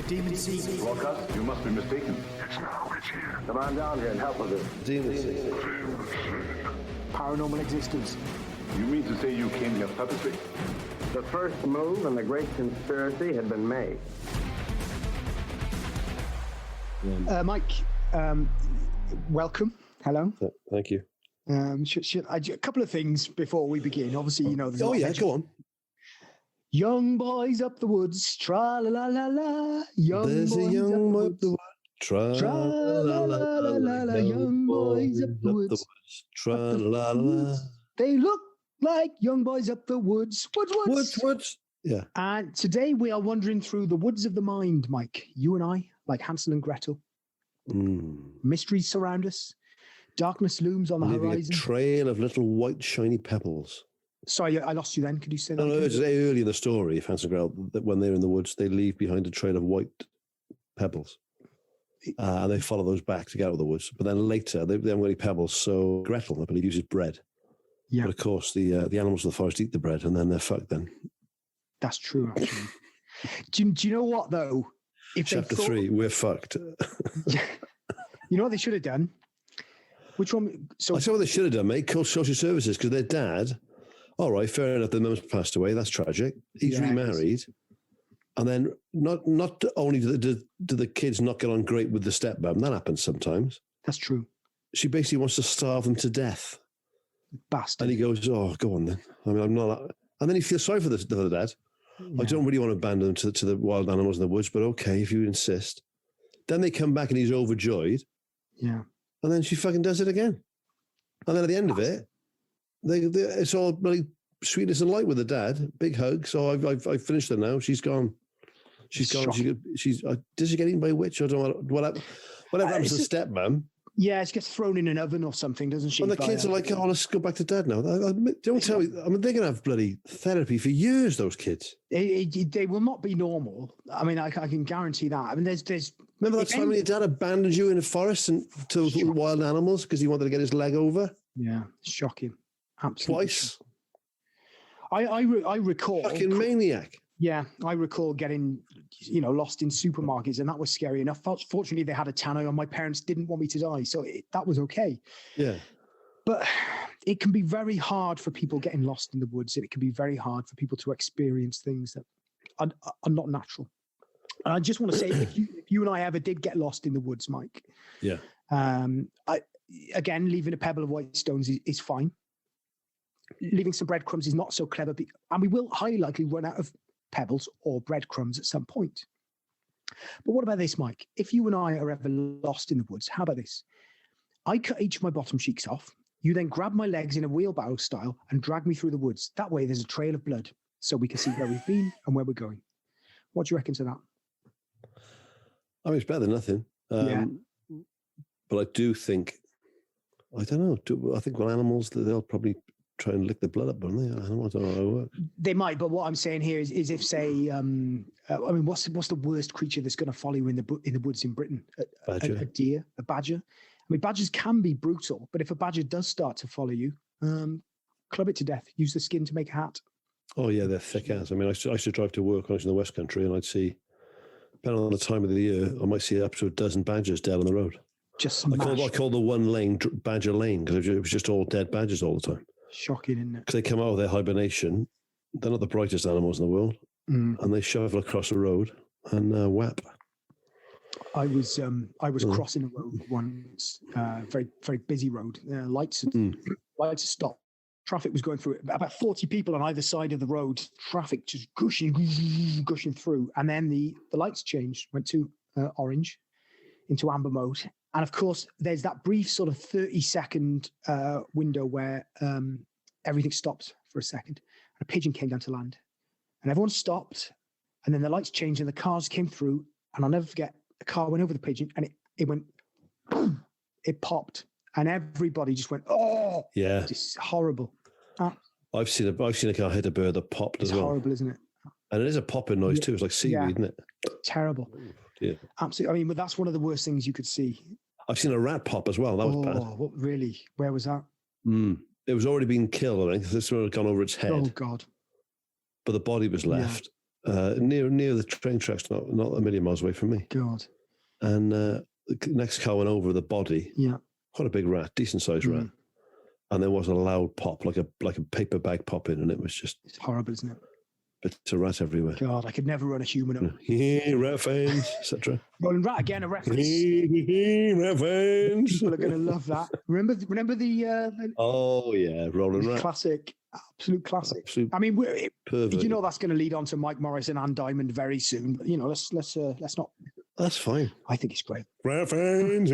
Demon Sea. Walcott, you must be mistaken. It's now, it's here. Come on down here and help with this. Demon Sea. Paranormal existence. You mean to say you came here purposely? The first move in the great conspiracy had been made. Mike, welcome. Hello. Thank you. A couple of things before we begin. Obviously, you know. Go on. Young boys up the woods, tra la la la la. There's a young boy up the woods, tra la la la la. Young boys up the woods, tra la la. They look like young boys up the woods. Woods. Yeah. And today we are wandering through the woods of the mind, Mike. You and I, like Hansel and Gretel. Mysteries surround us. Darkness looms on the horizon. A trail of little white shiny pebbles. Sorry, I lost you then. Could you say that? No, it's early in the story, Hansel and Gretel, that when they're in the woods, they leave behind a trail of white pebbles. And they follow those back to get out of the woods. But then later, they haven't got any pebbles, so Gretel, I believe, uses bread. Yeah. But of course, the animals of the forest eat the bread, and then they're fucked then. That's true, actually. do you know what, though? If Chapter 3, we're fucked. You know what they should have done? Which one? I saw what they should have done, mate. Call social services, because their dad, all right, fair enough, their mum's passed away, that's tragic. He's remarried. And then not only do the kids not get on great with the stepmom, that happens sometimes. That's true. She basically wants to starve them to death. Bastard. And he goes, oh, go on then. I mean, I'm not... And then he feels sorry for the dad. Yeah. I don't really want to abandon them to the wild animals in the woods, but okay, if you insist. Then they come back and he's overjoyed. Yeah. And then she fucking does it again. And then at the end of it, it's all bloody sweetness and light with the dad. Big hug. So I've finished her now. She's gone. She's gone. Did she get eaten by a witch? I don't know. Whatever happens to stepmom. Yeah, she gets thrown in an oven or something, doesn't she? And the kids are like, oh, let's go back to dad now. Don't tell me. I mean, they're going to have bloody therapy for years, those kids. They will not be normal. I mean, I can guarantee that. I mean, there's. Remember that time when your dad abandoned you in the forest and to wild animals because he wanted to get his leg over? Yeah, shocking. Absolutely. Twice. I recall. Fucking maniac. Yeah, I recall getting, lost in supermarkets, and that was scary enough. Fortunately, they had a tannoy on. My parents didn't want me to die, so that was okay. Yeah. But it can be very hard for people getting lost in the woods, and it can be very hard for people to experience things that are not natural. And I just want to say, if you and I ever did get lost in the woods, Mike, yeah, leaving a pebble of white stones is fine. Leaving some breadcrumbs is not so clever, and we will highly likely run out of pebbles or breadcrumbs at some point. But what about this, Mike? If you and I are ever lost in the woods, how about this? I cut each of my bottom cheeks off. You then grab my legs in a wheelbarrow style and drag me through the woods. That way there's a trail of blood so we can see where we've been and where we're going. What do you reckon to that? I mean, it's better than nothing. But I do think, I don't know, I think animals, they'll probably try and lick the blood up, don't they? I don't know how it works. They might, but what I'm saying here is if, say, what's the worst creature that's going to follow you in the woods in Britain? A deer, a badger. I mean, badgers can be brutal, but if a badger does start to follow you, club it to death. Use the skin to make a hat. Oh yeah, they're thick as. I mean, I used to drive to work when I was in the West Country, and I'd see, depending on the time of the year, I might see up to a dozen badgers dead on the road. Just smashed. I call the one lane Badger Lane because it was just all dead badgers all the time. Shocking, isn't it? Because they come out of their hibernation. They're not the brightest animals in the world. And they shovel across the road and whap. I was crossing a road once, very, very busy road. Lights had stopped. Traffic was going through it. About 40 people on either side of the road. Traffic just gushing through. And then the lights changed, went to orange, into amber mode. And of course, there's that brief sort of 30-second window where everything stops for a second. And a pigeon came down to land. And everyone stopped. And then the lights changed and the cars came through. And I'll never forget, a car went over the pigeon and it went, boom, it popped. And everybody just went, oh. Yeah. It's horrible. I've seen a car hit a bird that popped as well. It's horrible, isn't it? And it is a popping noise too. It's like seaweed, isn't it? Terrible. Yeah. Absolutely. I mean, but that's one of the worst things you could see. I've seen a rat pop as well. That was bad. What, really? Where was that? It was already being killed, I think. This one had gone over its head. Oh, God. But the body was left. near the train tracks, not a million miles away from me. God. And the next car went over the body. Yeah. Quite a big rat, decent sized rat. And there was a loud pop, like a paper bag popping, and it was just... It's horrible, isn't it? Bits of rat everywhere. God, I could never run a human over. Rat fans, etc. Rolling Rat again, a reference. Rat fans. People are going to love that. Remember the oh yeah, Rolling Rat. Classic, absolute classic. Absolute I mean, pervert. you know that's going to lead on to Mike Morrison and Diamond very soon. But you know, let's not. That's fine. I think it's great. Rat fans.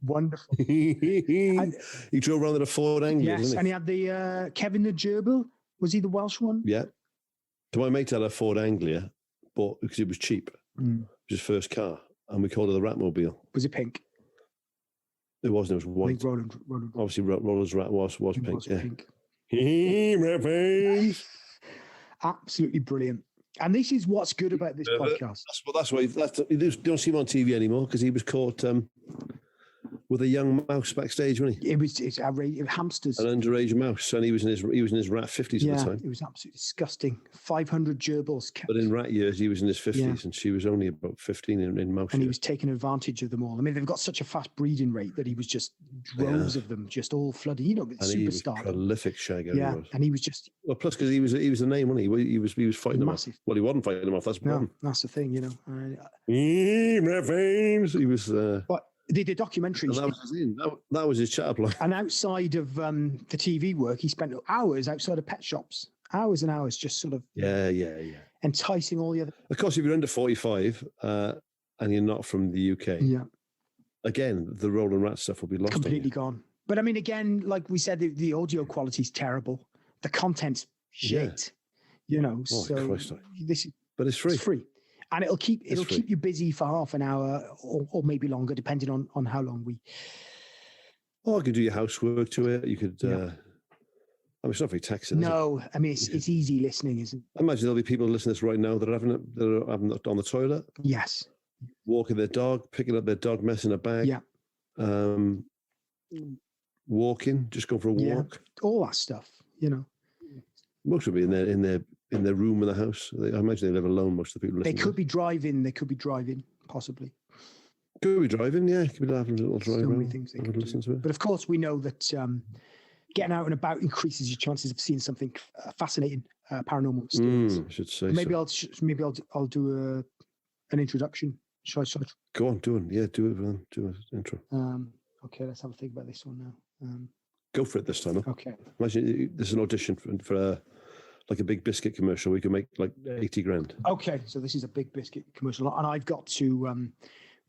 Wonderful. He drove around in a Ford Anglia. Yes, and he had the Kevin the Gerbil. Was he the Welsh one? Yeah. So my mate had a Ford Anglia, but because it was cheap. It was his first car, and we called it the Ratmobile. Was it pink? It wasn't. It was white. I think Roland. Obviously, Roller's Rat was pink. Was Yeah. Pink. Absolutely brilliant. And this is what's good about this podcast. That's why you don't see him on TV anymore, because he was caught with a young mouse backstage, wasn't he? It's outrageous. Hamsters. An underage mouse, and he was in his rat 50s at the time. It was absolutely disgusting. 500 gerbils kept. But in rat years, he was in his 50s, and she was only about 15 in mouse. And he was taking advantage of them all. I mean, they've got such a fast breeding rate that he was just droves of them, just all flooded. You know, and superstar. He was prolific shagger. Yeah, and he was just plus because he was the name, wasn't he? He was fighting massive. them off. Well, he wasn't fighting them off. That's the problem. That's the thing, you know. He was. But they did documentaries. That was his chat line. And outside of the TV work, he spent hours outside of pet shops, hours and hours, just sort of enticing all the other. Of course, if you're under 45 and you're not from the UK, again, the Rolling Rat stuff will be lost. Completely gone. But I mean, again, like we said, the audio quality is terrible. The content's shit. You know, but it's free. It's free. And it'll keep you busy for half an hour or maybe longer, depending on how long we. Oh, you could do your housework to it. You could. I mean, it's not very taxing. No, I mean it's easy listening, isn't it? I imagine there'll be people listening to this right now that are having it on the toilet. Yes. Walking their dog, picking up their dog mess in a bag. Yeah. Walking, just going for a walk. All that stuff, you know. Most will be in their room in the house. I imagine they live alone. Most of the people. They could be driving. Possibly. Could be driving. Yeah, could be having a little drive. So around. many things they could listen to it. But of course, we know that getting out and about increases your chances of seeing something fascinating, paranormal stories. I should say. Maybe I'll do an introduction. Shall I? Go on, do it. Do an intro. Okay, let's have a think about this one now. Go for it this time. Huh? Okay. Imagine there's an audition for like a big biscuit commercial. We could make like 80 grand. Okay, so this is a big biscuit commercial, and I've got to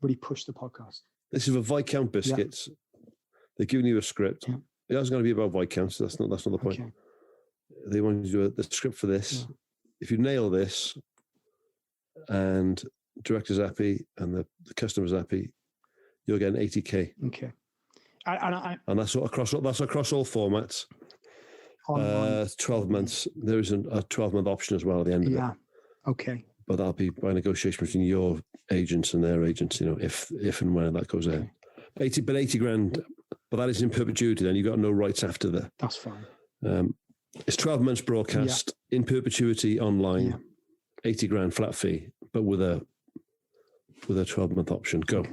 really push the podcast. This is for Viscount biscuits. Yeah. They're giving you a script. Yeah. It was going to be about Viscounts. That's not the point. Okay. They want you to do the script for this. Yeah. If you nail this, and director's happy and the customer's happy, you're getting 80K. Okay. And that's across all formats. 12 months. There is a 12-month option as well at the end of it. Yeah. Okay. But that'll be by negotiation between your agents and their agents, you know, if and when that goes in. 80 grand, but that is in perpetuity, then you've got no rights after that. That's fine. It's 12 months broadcast in perpetuity online, 80 grand flat fee, but with a 12-month option. Go.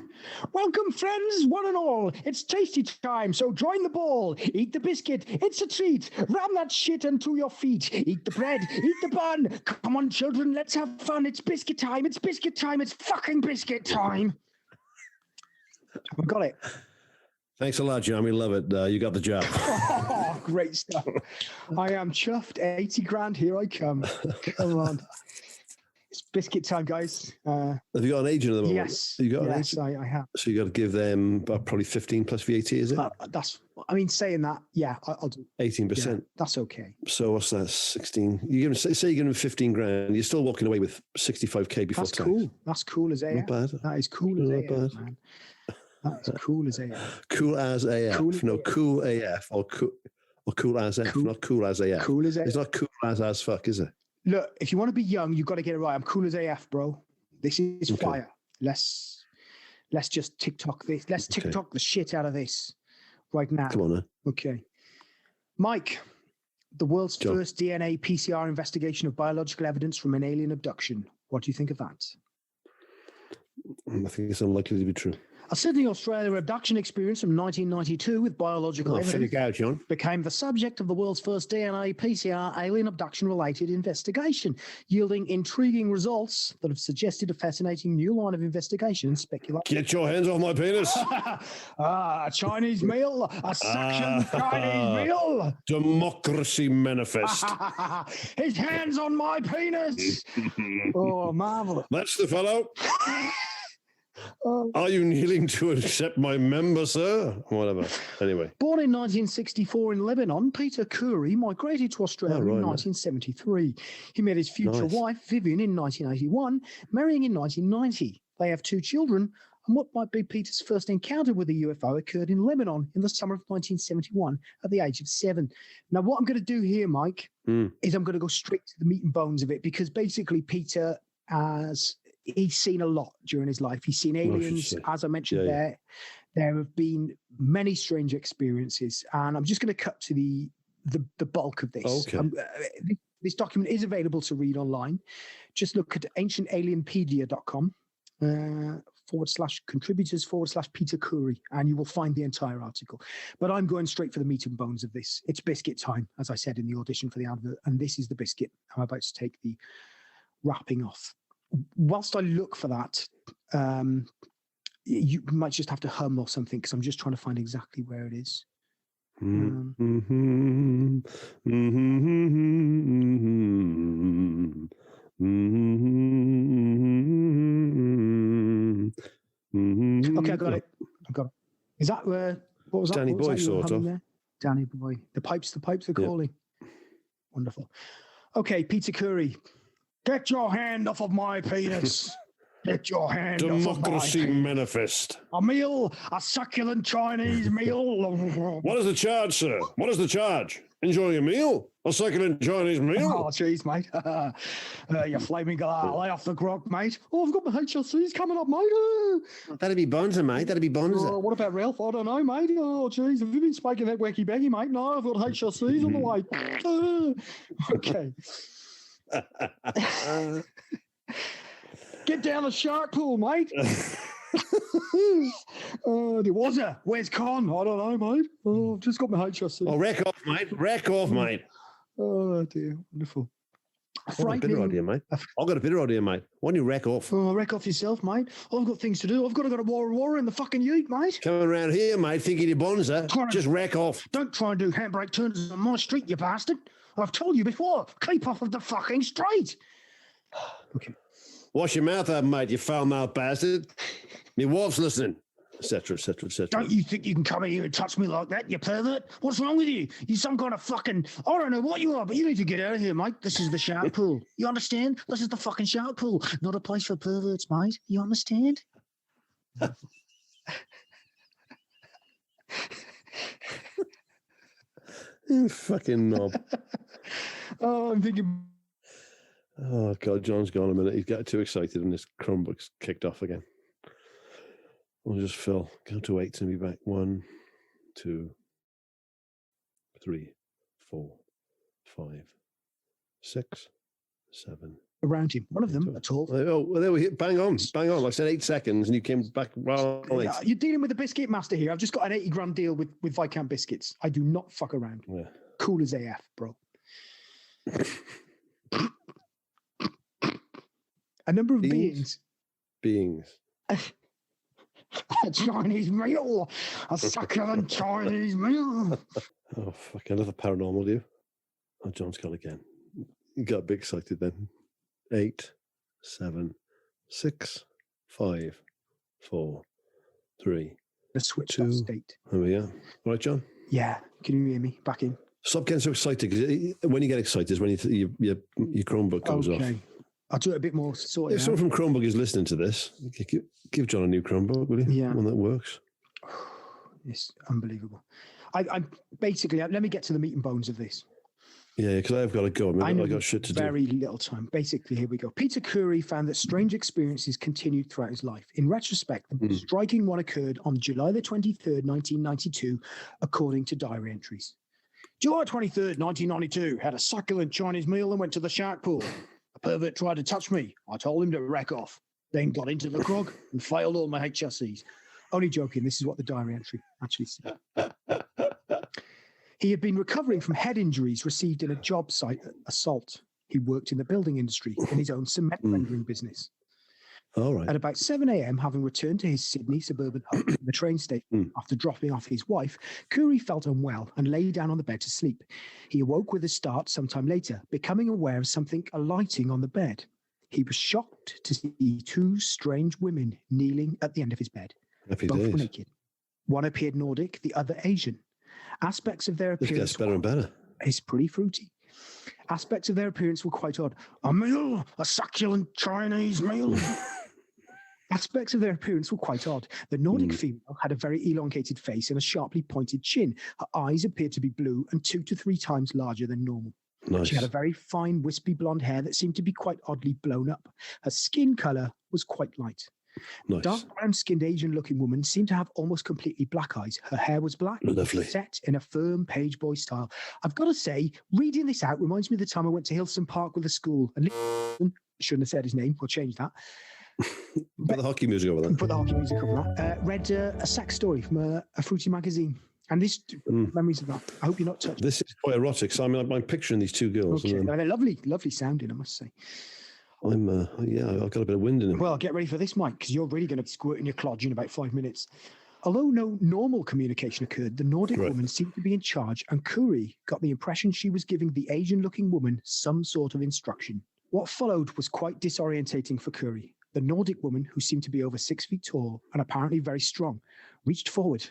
Welcome, friends, one and all. It's tasty time, so join the ball. Eat the biscuit. It's a treat. Ram that shit into your feet. Eat the bread. Eat the bun. Come on, children, let's have fun. It's biscuit time. It's biscuit time. It's fucking biscuit time. I've got it. Thanks a lot, Jeremy. Love it. You got the job. Oh, great stuff. I am chuffed. 80 grand. Here I come. Come on. It's biscuit time, guys. Have you got an agent at the moment? Yes. You got an agent? I have. So you got to give them probably 15 plus VAT, is it? Saying that, I'll do 18%. Yeah, that's okay. So what's that? 16. Say you give them 15 grand. You're still walking away with 65K before tax. That's cool. That's cool as AF. Not bad. That is cool as AF, man. That's cool as AF. Cool as AF. Cool AF or cool as F. Not cool as AF. Cool as AF. It's not cool as fuck, is it? Look, if you want to be young, you've got to get it right. I'm cool as AF, bro. This is fire. Let's just TikTok this. Let's TikTok the shit out of this right now. Come on, man. Okay. Mike, The world's Joe. first DNA PCR investigation of biological evidence from an alien abduction. What do you think of that? I think it's unlikely to be true. A Sydney, Australia abduction experience from 1992 with biological evidence Out, John. became the subject of the world's first DNA PCR alien abduction-related investigation, yielding intriguing results that have suggested a fascinating new line of investigation and speculation. Get your hands off my penis. A Chinese meal, a succulent Chinese meal. Democracy manifest. His hands on my penis. Oh, marvelous. That's the fellow. Are you kneeling to accept my member, sir? Whatever. Anyway. Born in 1964 in Lebanon, Peter Curry migrated to Australia in 1973. He met his future wife, Vivian, in 1981, marrying in 1990. They have 2 children, and what might be Peter's first encounter with a UFO occurred in Lebanon in the summer of 1971 at the age of 7. Now, what I'm going to do here, Mike, is I'm going to go straight to the meat and bones of it, because basically Peter he's seen a lot during his life. He's seen aliens, as I mentioned there. There have been many strange experiences, and I'm just going to cut to the bulk of this. Okay. This document is available to read online. Just look at ancientalienpedia.com /contributors/Peter Curry, and you will find the entire article. But I'm going straight for the meat and bones of this. It's biscuit time, as I said in the audition for the advert, and this is the biscuit. I'm about to take the wrapping off. Whilst I look for that, you might just have to hum or something, because I'm just trying to find exactly where it is. Okay, I got it. Is that where? What was that? Danny Boy, sort of. There? Danny Boy. The pipes are calling. Wonderful. Okay, Peter Curry. Get your hand off of my penis. Get your hand off of my Democracy penis. manifest. A meal, a succulent Chinese meal. What is the charge, sir? What is the charge? Enjoying a meal? A succulent Chinese meal? Oh, jeez, mate. You flaming lay off the grog, mate. Oh, I've got my HLCs coming up, mate. That'd be Bonza, mate. That'd be Bonza. Oh, what about Ralph? I don't know, mate. Oh, jeez. Have you been spiking that wacky baggy, mate? No, I've got HLCs on the way. Okay. Get down the shark pool, mate. There was a. Where's Con? I don't know, mate. Oh, I've just got my HLC. Oh, wreck off, mate. Wreck off, mate. Oh, dear. Wonderful. I've got a bitter idea, mate. I've got a bitter idea, mate. Why don't you wreck off? Oh, wreck off yourself, mate. I've got things to do. I've got to go to Warra in the fucking ute, mate. Coming around here, mate, thinking you're Bonza. Just wreck off. Don't try and do handbrake turns on my street, you bastard. I've told you before. Keep off of the fucking street. Okay. Wash your mouth out, mate, you foul-mouthed bastard. My wife's listening, etc., etc., etc. Don't you think you can come in here and touch me like that, you pervert? What's wrong with you? You some kind of fucking... I don't know what you are, but you need to get out of here, mate. This is the shark pool. You understand? This is the fucking shark pool. Not a place for perverts, mate. You understand? You fucking knob. Oh, I'm thinking... Oh, God, John's gone a minute. He's got too excited and his Chromebook's kicked off again. We'll just fill. Go to 8 and be back. 1, 2, 3, 4, 5, 6, 7. Around him. One of them at all. Oh, well, there we hit. Bang on. Bang on. I said 8 seconds and you came back. Well, you're dealing with a biscuit master here. I've just got an 80 grand deal with Viscount Biscuits. I do not fuck around. Yeah. Cool as AF, bro. A number of beings. A Chinese meal. A succulent Chinese meal. Oh, fuck. Another paranormal, do you? Oh, John's got again. You got a bit excited then. 8, 7, 6, 5, 4, 3. The switch 2. State. There we are. All right, John? Yeah. Can you hear me? Back in. Stop getting so excited, because when you get excited is when your Chromebook goes off. I'll do it a bit more. If someone from Chromebook is listening to this, give John a new Chromebook, will you? Yeah. One that works. It's unbelievable. I basically, let me get to the meat and bones of this. Yeah, because I've got to go. I got shit to do. Very little time. Basically, here we go. Peter Curry found that strange experiences continued throughout his life. In retrospect, the striking one occurred on July the 23rd, 1992, according to diary entries. July 23rd, 1992, had a succulent Chinese meal and went to the shark pool. A pervert tried to touch me. I told him to wreck off. Then got into the grog and failed all my HSCs. Only joking, this is what the diary entry actually said. He had been recovering from head injuries received in a job site assault. He worked in the building industry in his own cement rendering business. All right. At about 7 a.m., having returned to his Sydney suburban home from the train station after dropping off his wife, Curry felt unwell and lay down on the bed to sleep. He awoke with a start sometime later, becoming aware of something alighting on the bed. He was shocked to see two strange women kneeling at the end of his bed. Happy Both days. were naked. One appeared Nordic, the other Asian. Aspects of their This appearance gets better and better. It's pretty fruity. Aspects of their appearance were quite odd. A meal, a succulent Chinese meal. Aspects of their appearance were quite odd. The Nordic female had a very elongated face and a sharply pointed chin. Her eyes appeared to be blue and 2 to 3 times larger than normal. Nice. She had a very fine, wispy blonde hair that seemed to be quite oddly blown up. Her skin colour was quite light. Nice. Dark brown-skinned Asian-looking woman seemed to have almost completely black eyes. Her hair was black, Lovely. set in a firm page boy style. I've got to say, reading this out reminds me of the time I went to Hillston Park with the school. And shouldn't have said his name. We'll change that. Put the hockey music over that. Put the hockey music over that. Read a sex story from a fruity magazine. And this memories of that. I hope you're not touched. This is quite erotic. So I'm picturing these two girls. Okay. And They're lovely, lovely sounding, I must say. I've got a bit of wind in them. Well, get ready for this, Mike, because you're really going to be squirting your clodge in about 5 minutes. Although no normal communication occurred, the Nordic woman seemed to be in charge, and Curry got the impression she was giving the Asian-looking woman some sort of instruction. What followed was quite disorientating for Curry. The Nordic woman, who seemed to be over 6 feet tall and apparently very strong, reached forward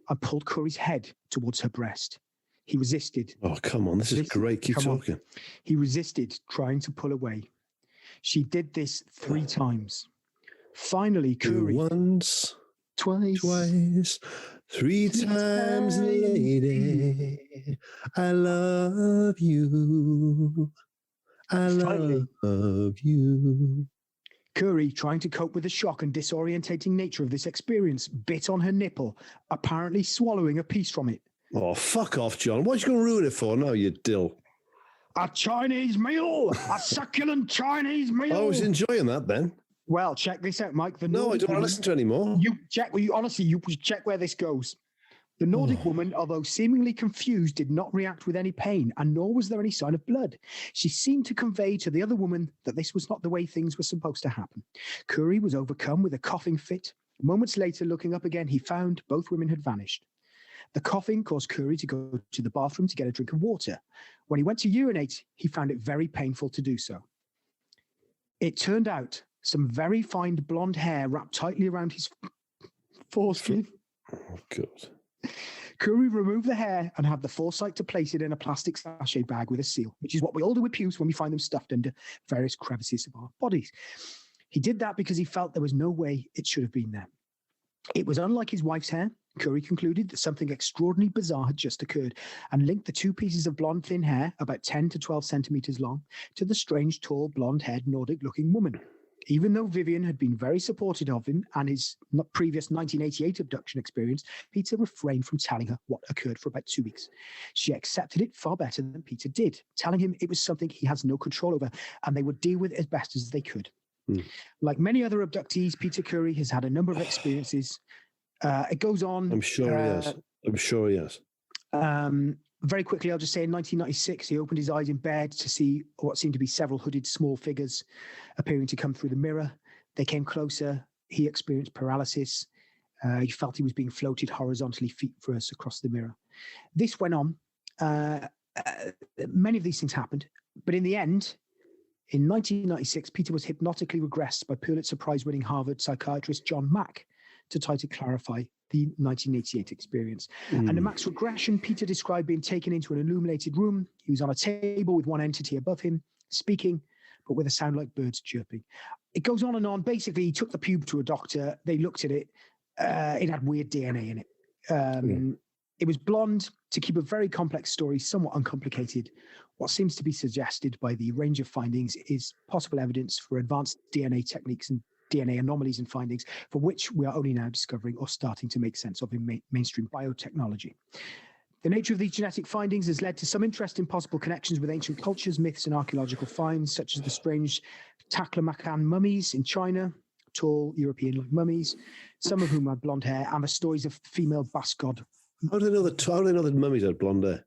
and pulled Curry's head towards her breast. He resisted. Oh, come on. This is great. Keep talking. He resisted, trying to pull away. She did this 3 times. Finally, Curry... Once, twice, 3 times, lady. I love you. I love you. Curry, trying to cope with the shock and disorientating nature of this experience, bit on her nipple, apparently swallowing a piece from it. Oh, fuck off, John. What are you going to ruin it for? No, you dill. A Chinese meal! A succulent Chinese meal! I was enjoying that then. Well, check this out, Mike. No, I don't want to listen to it anymore. You check where this goes. The Nordic woman, although seemingly confused, did not react with any pain, and nor was there any sign of blood. She seemed to convey to the other woman that this was not the way things were supposed to happen. Curry was overcome with a coughing fit. Moments later, looking up again, he found both women had vanished. The coughing caused Curry to go to the bathroom to get a drink of water. When he went to urinate, he found it very painful to do so. It turned out some very fine blonde hair wrapped tightly around his foreskin. Oh, God. Curry removed the hair and had the foresight to place it in a plastic sachet bag with a seal, which is what we all do with pubes when we find them stuffed under various crevices of our bodies. He did that because he felt there was no way it should have been there. It was unlike his wife's hair. Curry concluded that something extraordinarily bizarre had just occurred and linked the 2 pieces of blonde thin hair, about 10 to 12 centimeters long, to the strange, tall, blonde-haired, Nordic-looking woman. Even though Vivian had been very supportive of him and his previous 1988 abduction experience, Peter refrained from telling her what occurred for about 2 weeks. She accepted it far better than Peter did, telling him it was something he has no control over and they would deal with it as best as they could. Like many other abductees, Peter Curry has had a number of experiences. It goes on. I'm sure he has. Very quickly, I'll just say in 1996, he opened his eyes in bed to see what seemed to be several hooded small figures appearing to come through the mirror. They came closer. He experienced paralysis. He felt he was being floated horizontally feet first across the mirror. This went on. Many of these things happened. But in the end, in 1996, Peter was hypnotically regressed by Pulitzer Prize-winning Harvard psychiatrist John Mack to try to clarify the 1988 experience. And the Mack's regression, Peter described being taken into an illuminated room. He was on a table with one entity above him, speaking, but with a sound like birds chirping. It goes on and on. Basically, he took the pube to a doctor. They looked at it. It had weird DNA in it. It was blonde. To keep a very complex story somewhat uncomplicated, what seems to be suggested by the range of findings is possible evidence for advanced DNA techniques and DNA anomalies and findings for which we are only now discovering or starting to make sense of in mainstream biotechnology. The nature of these genetic findings has led to some interesting possible connections with ancient cultures, myths, and archaeological finds, such as the strange Taklamakan mummies in China, tall European-like mummies, some of whom had blonde hair, and the stories of the female Basque god. How do they know that mummies had blonde hair?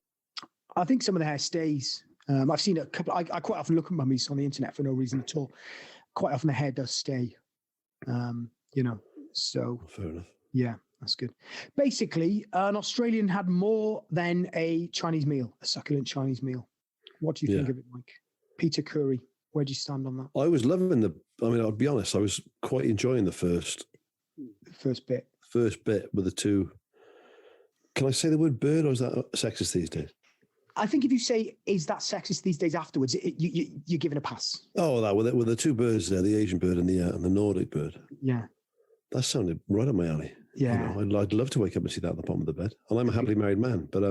I think some of the hair stays. I've seen a couple. I quite often look at mummies on the internet for no reason at all. Quite often the hair does stay. So Fair enough. yeah, that's good. Basically, an Australian had more than a Chinese meal, a succulent Chinese meal. What do you think of it, Mike? Peter Curry, where do you stand on that? I was loving I'll be honest, I was quite enjoying the first bit. First bit with the two. Can I say the word bird, or is that sexist these days? I think if you say, is that sexist these days afterwards, you're given a pass. Oh, that with the two birds there, the Asian bird and the Nordic bird. Yeah. That sounded right up my alley. Yeah. I'd love to wake up and see that at the bottom of the bed. And I'm a happily married man, but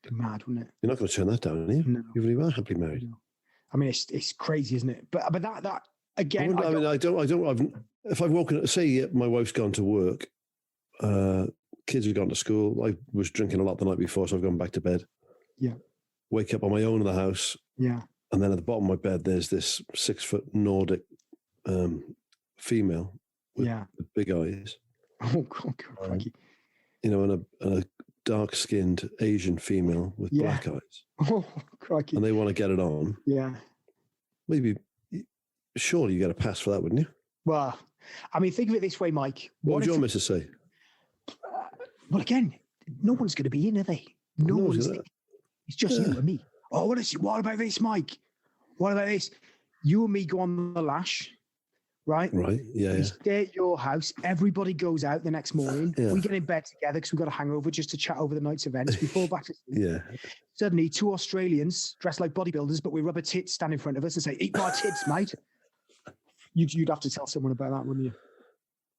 mad, wouldn't it? you're not going to turn that down, are you? No. You really are happily married. No. I mean, it's crazy, isn't it? But that again. If I've woken up, say my wife's gone to work, kids have gone to school. I was drinking a lot the night before, so I've gone back to bed. Yeah. Wake up on my own in the house. Yeah. And then at the bottom of my bed, there's this 6-foot Nordic female with big eyes. Oh, God, crikey. And a dark-skinned Asian female with black eyes. Oh, crikey. And they want to get it on. Yeah. Surely you get a pass for that, wouldn't you? Well, I mean, think of it this way, Mike. What would your missus say? Well, again, no one's going to be in, are they? No one's. It's just you and me. Oh, what about this, Mike? What about this? You and me go on the lash, right? Right, yeah. We stay at your house. Everybody goes out the next morning. Yeah. We get in bed together because we've got a hangover just to chat over the night's events. We fall back to sleep. Yeah. Suddenly, two Australians dressed like bodybuilders, but with rubber tits stand in front of us and say, "Eat my tits, mate." You'd have to tell someone about that, wouldn't you?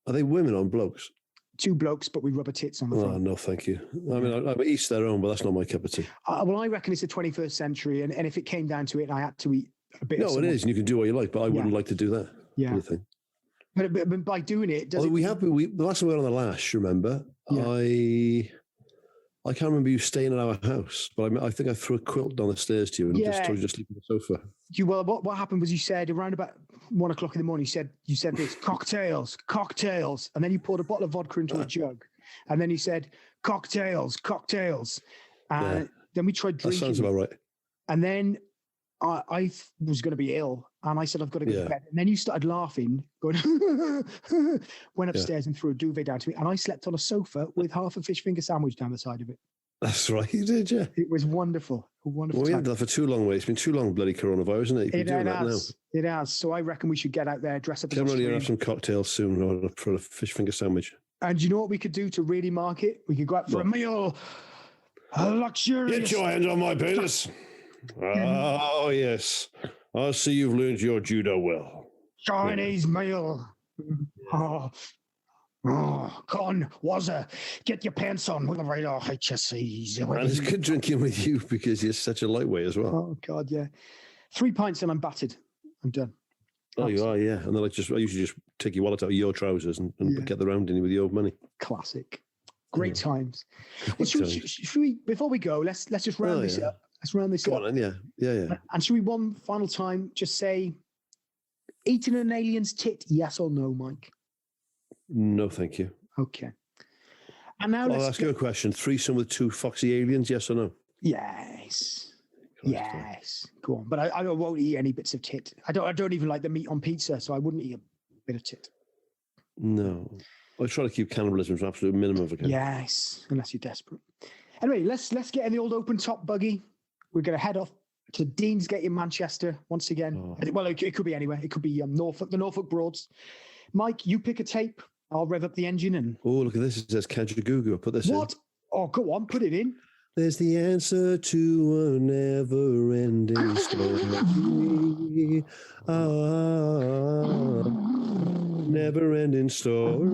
Are they women on blokes? Two blokes, but with rubber tits on the front. Oh, no, thank you. I mean, I'm each their own, but that's not my cup of tea. Well, I reckon it's the 21st century, and if it came down to it, I had to eat a bit. No, it is, and you can do what you like, but I wouldn't like to do that. Yeah. But by doing it, does the last time we were on the lash, remember? Yeah. I can't remember you staying at our house, but I think I threw a quilt down the stairs to you and just told you to sleep on the sofa. Well, what happened was you said around about 1 o'clock in the morning, you said this, cocktails. And then you poured a bottle of vodka into a jug. And then you said, cocktails. And then we tried drinking. That sounds about right. And then I was going to be ill. And I said, I've got to go to bed. And then you started laughing, going, went upstairs and threw a duvet down to me. And I slept on a sofa with half a fish finger sandwich down the side of it. That's right, you did, yeah. It was wonderful. Well, we haven't done that for too long, mate. It's been too long, bloody coronavirus, isn't it? It has. So I reckon we should get out there, dress up. Come on, you have some cocktails soon for a fish finger sandwich. And you know what we could do to really mark it? We could go out for a meal. A luxurious. Get your hands on my penis. Oh, yes. I see you've learned your judo well. Chinese meal. Oh, Con, Wazza, get your pants on. We'll radar HSCs. And it's good drinking with you because you're such a lightweight as well. Oh, God, yeah. 3 pints and I'm battered. I'm done. Oh, you are, yeah. And then I usually just take your wallet out of your trousers and get the round in you with your old money. Classic. Great times. Well, should we, before we go, let's just round this up. Let's round this up. Go on, yeah. And should we one final time just say, eating an alien's tit, yes or no, Mike? No, thank you. Okay. And now I'll ask you a question. Threesome with two foxy aliens, yes or no? Yes. Yes. Go on. But I won't eat any bits of tit. I don't even like the meat on pizza, so I wouldn't eat a bit of tit. No. I try to keep cannibalism to an absolute minimum if I can. Yes, unless you're desperate. Anyway, let's get in the old open top buggy. We're going to head off to Deansgate in Manchester once again. Oh. Well, it could be anywhere. It could be Norfolk, the Norfolk Broads. Mike, you pick a tape. I'll rev up the engine and... Oh, look at this. It says Kajagoogoo. I'll put this in. What? Oh, go on. Put it in. There's the answer to a never-ending story. Never-ending story.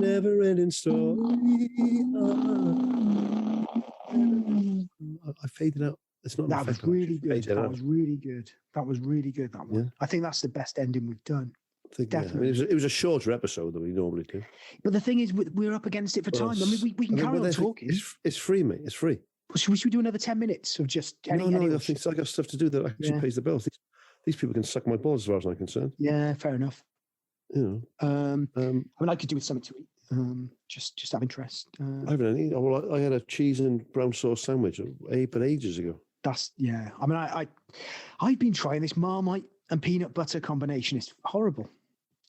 Never-ending story. I faded out. It's not. That was really good. That was really good. That was really good. That one. Yeah. I think that's the best ending we've done. I think, Definitely. Yeah. I mean, it was a shorter episode than we normally do. But the thing is, we're up against it for time. I mean, we can carry on talking. It's free, mate. It's free. Should we do another 10 minutes of just No, I think I got stuff to do that actually pays the bills. These people can suck my balls as far as I'm concerned. Yeah, fair enough. You know, I mean, I could do with something to eat. Just have interest. I haven't any. Well, I had a cheese and brown sauce sandwich, but ages ago. I mean, I've been trying this Marmite and peanut butter combination. It's horrible.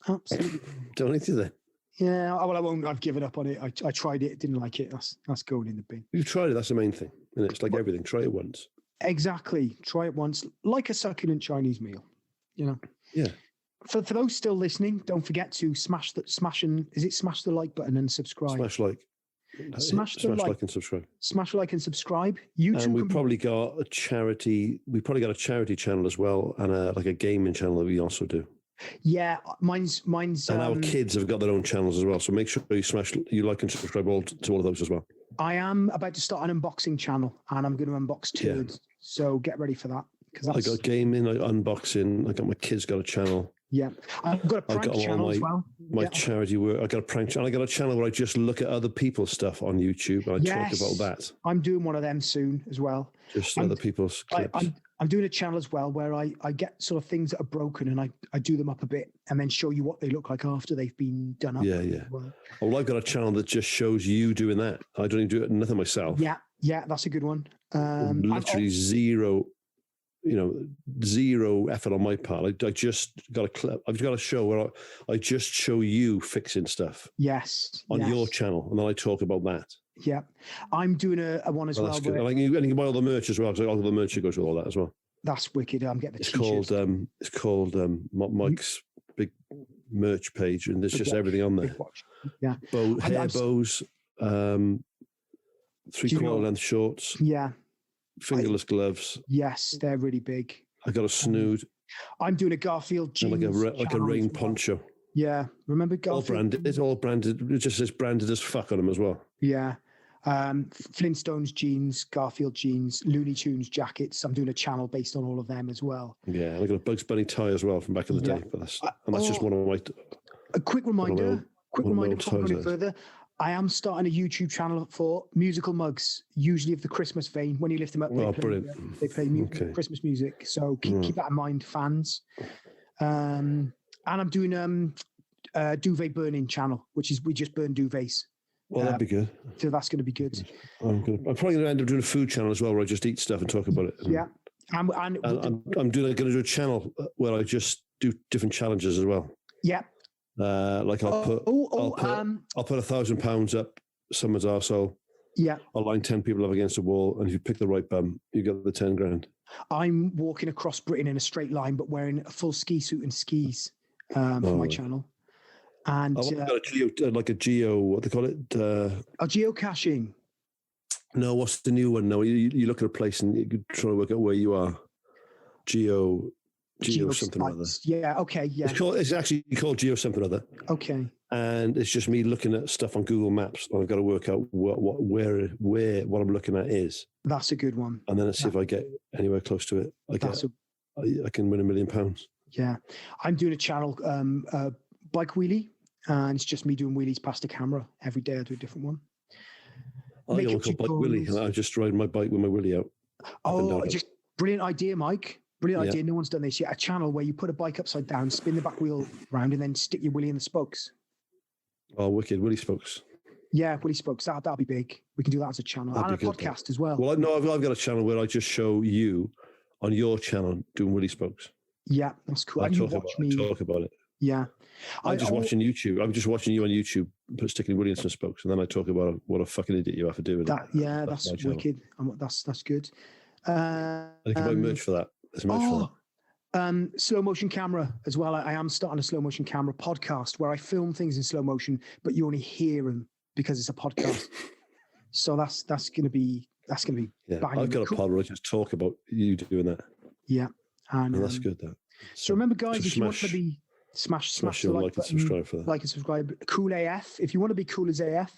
Absolutely. Don't eat it then. Yeah, well, I won't. I've given up on it. I tried it, didn't like it. That's going in the bin. You've tried it. That's the main thing. And it's like everything. Try it once. Exactly. Try it once, like a succulent Chinese meal. You know. Yeah. For those still listening, don't forget to smash the like button and subscribe. Smash like and subscribe. Smash like and subscribe. YouTube. And we've probably got a charity. We probably got a charity channel as well, and a gaming channel that we also do. Yeah, mine's. And our kids have got their own channels as well. So make sure you like and subscribe to all of those as well. I am about to start an unboxing channel, and I'm going to unbox turds. Yeah. So get ready for that. I got gaming, unboxing. I got my kids got a channel. Yeah, I've got a prank channel as well. My charity work. I got a prank channel. I got a channel where I just look at other people's stuff on YouTube and I talk about that. I'm doing one of them soon as well. Just other people's clips. I'm doing a channel as well where I get sort of things that are broken and I do them up a bit and then show you what they look like after they've been done up. Yeah. Well, I've got a channel that just shows you doing that. I don't even do it nothing myself. Yeah, that's a good one. Literally zero effort on my part. I just got a clip. I've got a show where I just show you fixing stuff. Yes. On your channel, and then I talk about that. Yeah, I'm doing a one as well. That's good. And you can buy all the merch as well, because all the merch goes with all that as well. That's wicked. I'm getting the t-shirts. It's called Mike's big merch page, and there's just everything on there. Yeah, hair bows, 3/4 length shorts. Yeah. Fingerless gloves. Yes, they're really big. I got a snood. I'm doing a Garfield jeans. Like a rain poncho. Yeah, remember Garfield? It's all branded. It just says branded as fuck on them as well. Yeah. Flintstones jeans, Garfield jeans, Looney Tunes jackets. I'm doing a channel based on all of them as well. Yeah, I got a Bugs Bunny tie as well from back in the day. But that's just one of my. A quick reminder before we go any further. I am starting a YouTube channel for musical mugs, usually of the Christmas vein. When you lift them up, they play Christmas music. So keep that in mind, fans. And I'm doing duvet burning channel, which is we just burn duvets. Well, that'd be good. So that's going to be good. I'm probably going to end up doing a food channel as well, where I just eat stuff and talk about it. Yeah. I'm going to do a channel where I just do different challenges as well. Yeah. Like I'll put £1,000 up someone's arsehole. Yeah. I'll line 10 people up against a wall, and if you pick the right bum, you get the 10 grand. I'm walking across Britain in a straight line, but wearing a full ski suit and skis for my channel. And I've got a geo, what they call it? Geocaching. No, what's the new one? No, you look at a place and you try to work out where you are. Geo something or other. Yeah, okay, yeah. It's actually called Geo something or other. Okay. And it's just me looking at stuff on Google Maps, and I've got to work out where what I'm looking at is. That's a good one. And then let's see if I get anywhere close to it. I can win £1 million. Yeah. I'm doing a channel, bike wheelie, and it's just me doing wheelies past a camera. Every day I do a different one. I got one called Bike Willie, and I just ride my bike with my willy out. Just brilliant idea, Mike. Brilliant idea. No one's done this yet. A channel where you put a bike upside down, spin the back wheel round, and then stick your willy in the spokes. Oh, wicked. Willy spokes. Yeah, willy spokes. That'll be big. We can do that as a channel. And a podcast as well. Well, no, I've got a channel where I just show you on your channel doing willy spokes. Yeah, that's cool. I talk about it. Yeah. I'm just watching YouTube. I'm just watching you on YouTube sticking willy in some spokes, and then I talk about what a fucking idiot you have to do with that. Yeah, that's wicked. That's good. I can buy merch for that. There's merch for that. Slow motion camera as well. I am starting a slow motion camera podcast where I film things in slow motion, but you only hear them because it's a podcast. So that's going to be banging. I've got a pod where I just talk about you doing that. Yeah, and that's good. That. So remember, guys, if you want to be smash the like button, and subscribe for that. Like and subscribe. Cool AF. If you want to be cool as AF,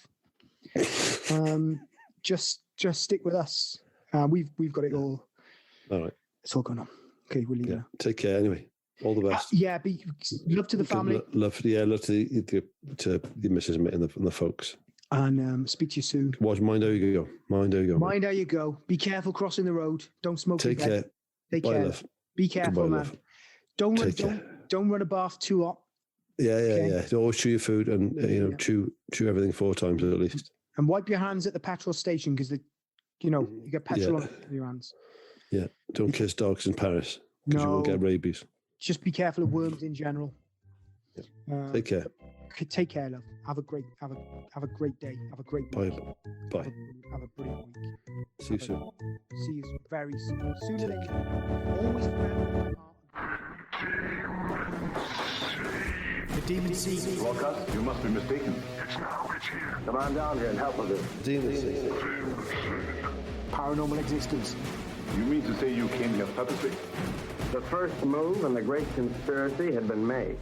just stick with us. We've got it all. All right. It's all going on. Okay, Willie. Yeah. Take care anyway. All the best. Yeah, love to the family. Love to the missus and the folks. And speak to you soon. Mind how you go. Mind how you go. Be careful crossing the road. Don't smoke. Take care. Take Bye, care. love. Be careful, Goodbye, man. Love. Don't run a bath too hot. Yeah. Always chew your food and chew everything 4 times at least. And wipe your hands at the petrol station because you get petrol on your hands. Yeah. Don't kiss dogs in Paris because you won't get rabies. Just be careful of worms in general. Yeah. Take care. Take care, love. Have a great day. Have a great week. Bye. Have a brilliant week. See you soon. See you very soon. Sooner than later. Always remember the demon sees. Broadcast, you must be mistaken. Come on down here and help with this. Demon sees. Paranormal existence. You mean to say you came here purposely? The first move in the great conspiracy had been made.